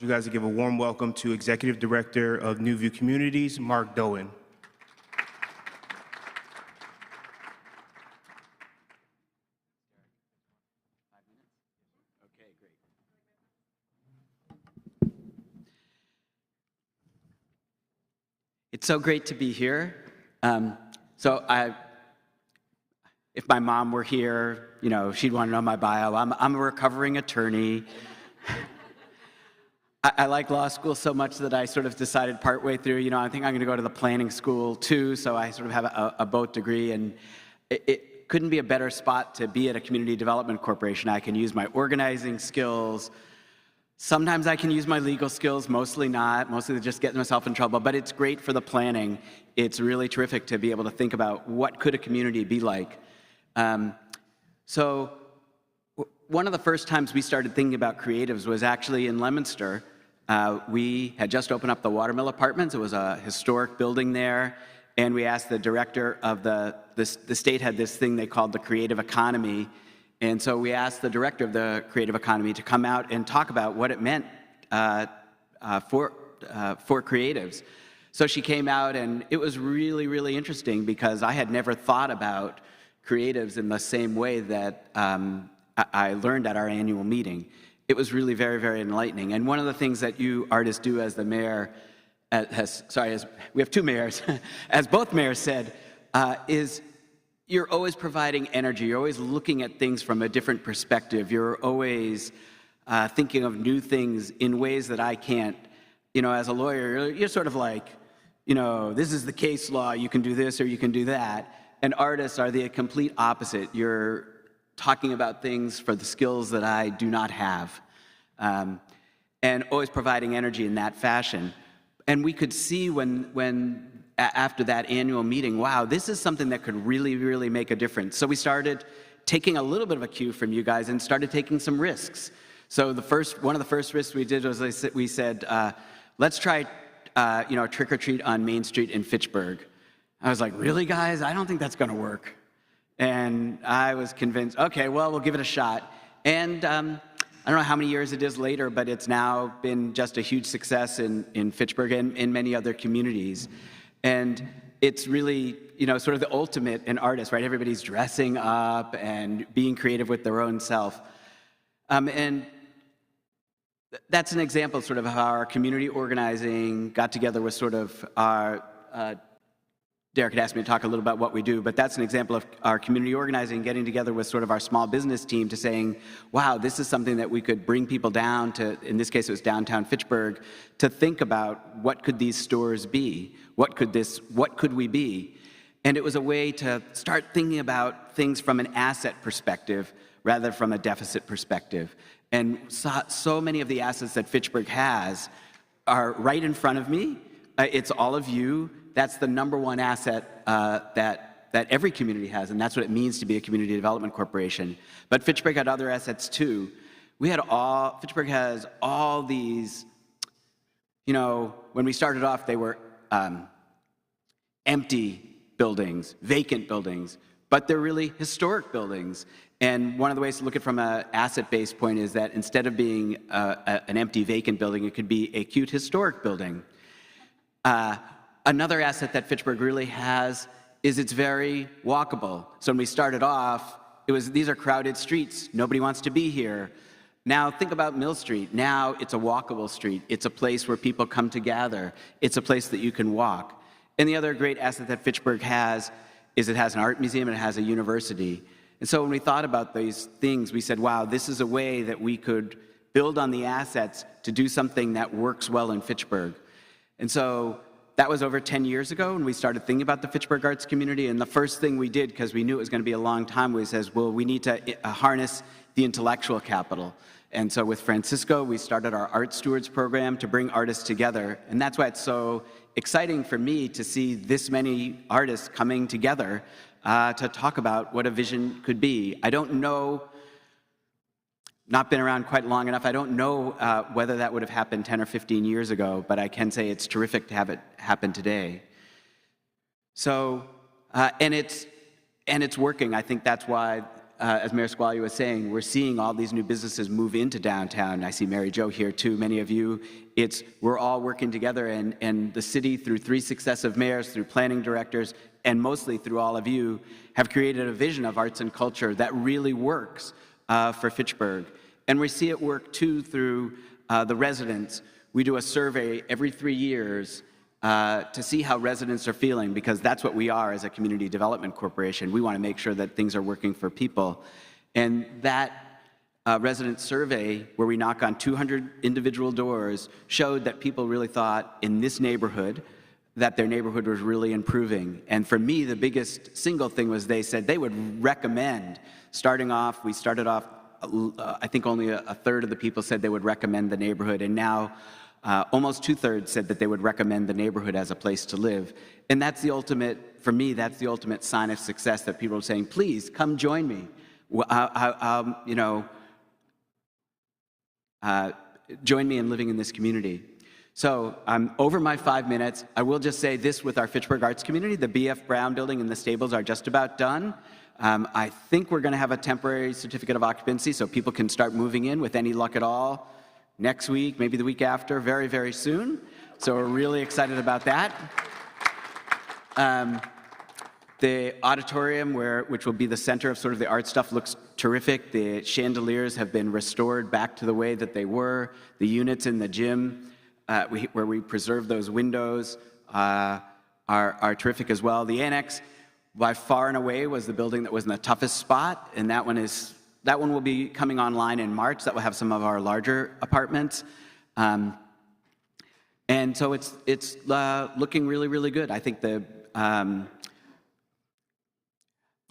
You guys to give a warm welcome to Executive Director of NewVue Communities, Marc Dohan. It's so great to be here. If my mom were here, she'd want to know my bio. I'm a recovering attorney. I like law school so much that I sort of decided partway through, I think I'm going to go to the planning school too, so I sort of have a both degree, and it couldn't be a better spot to be at a community development corporation. I can use my organizing skills. Sometimes I can use my legal skills, mostly not, mostly just getting myself in trouble, but it's great for the planning. It's really terrific to be able to think about what could a community be like. So one of the first times we started thinking about creatives was actually in Leominster. We had just opened up the Watermill Apartments. It was a historic building there, and we asked the director of the state had this thing they called the creative economy, and so we asked the director of the creative economy to come out and talk about what it meant for creatives. So she came out, and it was really, really interesting because I had never thought about creatives in the same way that I learned at our annual meeting. It was really very, very enlightening. And one of the things that you artists do as the mayor, as we have two mayors, as both mayors said, is you're always providing energy. You're always looking at things from a different perspective. You're always thinking of new things in ways that I can't. As a lawyer, you're sort of like, this is the case law. You can do this or you can do that. And artists are the complete opposite. You're talking about things for the skills that I do not have, and always providing energy in that fashion. And we could see when after that annual meeting, wow, this is something that could really, really make a difference. So we started taking a little bit of a cue from you guys and started taking some risks. So one of the first risks we did was we said, let's try trick or treat on Main Street in Fitchburg. I was like, really, guys? I don't think that's going to work. And I was convinced, okay, well, we'll give it a shot. And I don't know how many years it is later, but it's now been just a huge success in Fitchburg and in many other communities. And it's really, sort of the ultimate in artists, right? Everybody's dressing up and being creative with their own self. And that's an example sort of how our community organizing got together with sort of our Derek had asked me to talk a little about what we do, but that's an example of our community organizing, getting together with sort of our small business team to saying, wow, this is something that we could bring people down to, in this case it was downtown Fitchburg, to think about what could these stores be? What could we be? And it was a way to start thinking about things from an asset perspective rather than from a deficit perspective. And so many of the assets that Fitchburg has are right in front of me. It's all of you. That's the number one asset that every community has, and that's what it means to be a community development corporation. But Fitchburg had other assets too. Fitchburg has all these, when we started off, they were empty buildings, vacant buildings, but they're really historic buildings. And one of the ways to look at it from an asset-based point is that instead of being an empty, vacant building, it could be a cute, historic building. Another asset that Fitchburg really has is it's very walkable. So when we started off, these are crowded streets. Nobody wants to be here. Now think about Mill Street. Now it's a walkable street. It's a place where people come to gather. It's a place that you can walk. And the other great asset that Fitchburg has is it has an art museum and it has a university. And so when we thought about these things, we said, wow, this is a way that we could build on the assets to do something that works well in Fitchburg. And so that was over 10 years ago, and we started thinking about the Fitchburg arts community. And the first thing we did, because we knew it was going to be a long time, we said, well, we need to harness the intellectual capital. And so with Francisco, we started our Art Stewards program to bring artists together. And that's why it's so exciting for me to see this many artists coming together to talk about what a vision could be. I don't know, not been around quite long enough, I don't know whether that would have happened 10 or 15 years ago, but I can say it's terrific to have it happen today. So, and it's working. I think that's why as Mayor Squalia was saying, we're seeing all these new businesses move into downtown. I see Mary Jo here too, many of you. We're all working together, and the city, through 3 successive mayors, through planning directors, and mostly through all of you, have created a vision of arts and culture that really works for Fitchburg. And we see it work too through the residents. We do a survey every 3 years to see how residents are feeling, because that's what we are as a community development corporation. We want to make sure that things are working for people. And that resident survey, where we knock on 200 individual doors, showed that people really thought in this neighborhood that their neighborhood was really improving. And for me, the biggest single thing was they said they would recommend, we started off, I think only a third of the people said they would recommend the neighborhood, and now almost 2/3 said that they would recommend the neighborhood as a place to live. And that's the ultimate, for me, that's the ultimate sign of success, that people are saying, please, come join me. Join me in living in this community. So I'm over my 5 minutes. I will just say this with our Fitchburg Arts Community, the B.F. Brown building and the stables are just about done. I think we're going to have a temporary certificate of occupancy so people can start moving in with any luck at all next week, maybe the week after, very, very soon. So we're really excited about that. The auditorium, which will be the center of sort of the art stuff, looks terrific. The chandeliers have been restored back to the way that they were. The units in the gym, where we preserve those windows, are terrific as well. The annex, by far and away, was the building that was in the toughest spot, and that one will be coming online in March. That will have some of our larger apartments. And so it's looking really, really good. I think the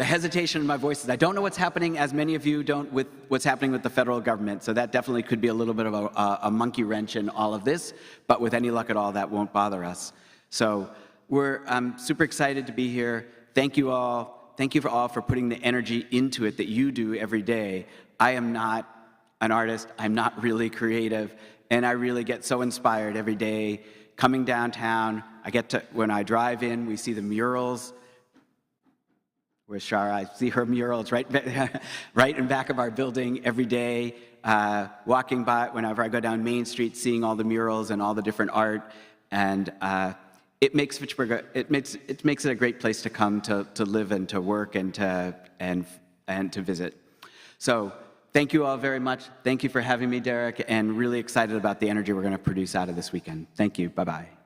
hesitation in my voice is I don't know what's happening, as many of you don't, with what's happening with the federal government. So that definitely could be a little bit of a monkey wrench in all of this. But with any luck at all, that won't bother us. So I'm super excited to be here. Thank you all. Thank you all for putting the energy into it that you do every day. I am not an artist. I'm not really creative. And I really get so inspired every day coming downtown. When I drive in, we see the murals. Where's Shara? I see her murals right in back of our building every day. Walking by, whenever I go down Main Street, seeing all the murals and all the different art. And it makes Fitchburg, it makes it a great place to come to live and to work and to visit. So thank you all very much. Thank you for having me, Derek, and really excited about the energy we're going to produce out of this weekend. Thank you. Bye-bye.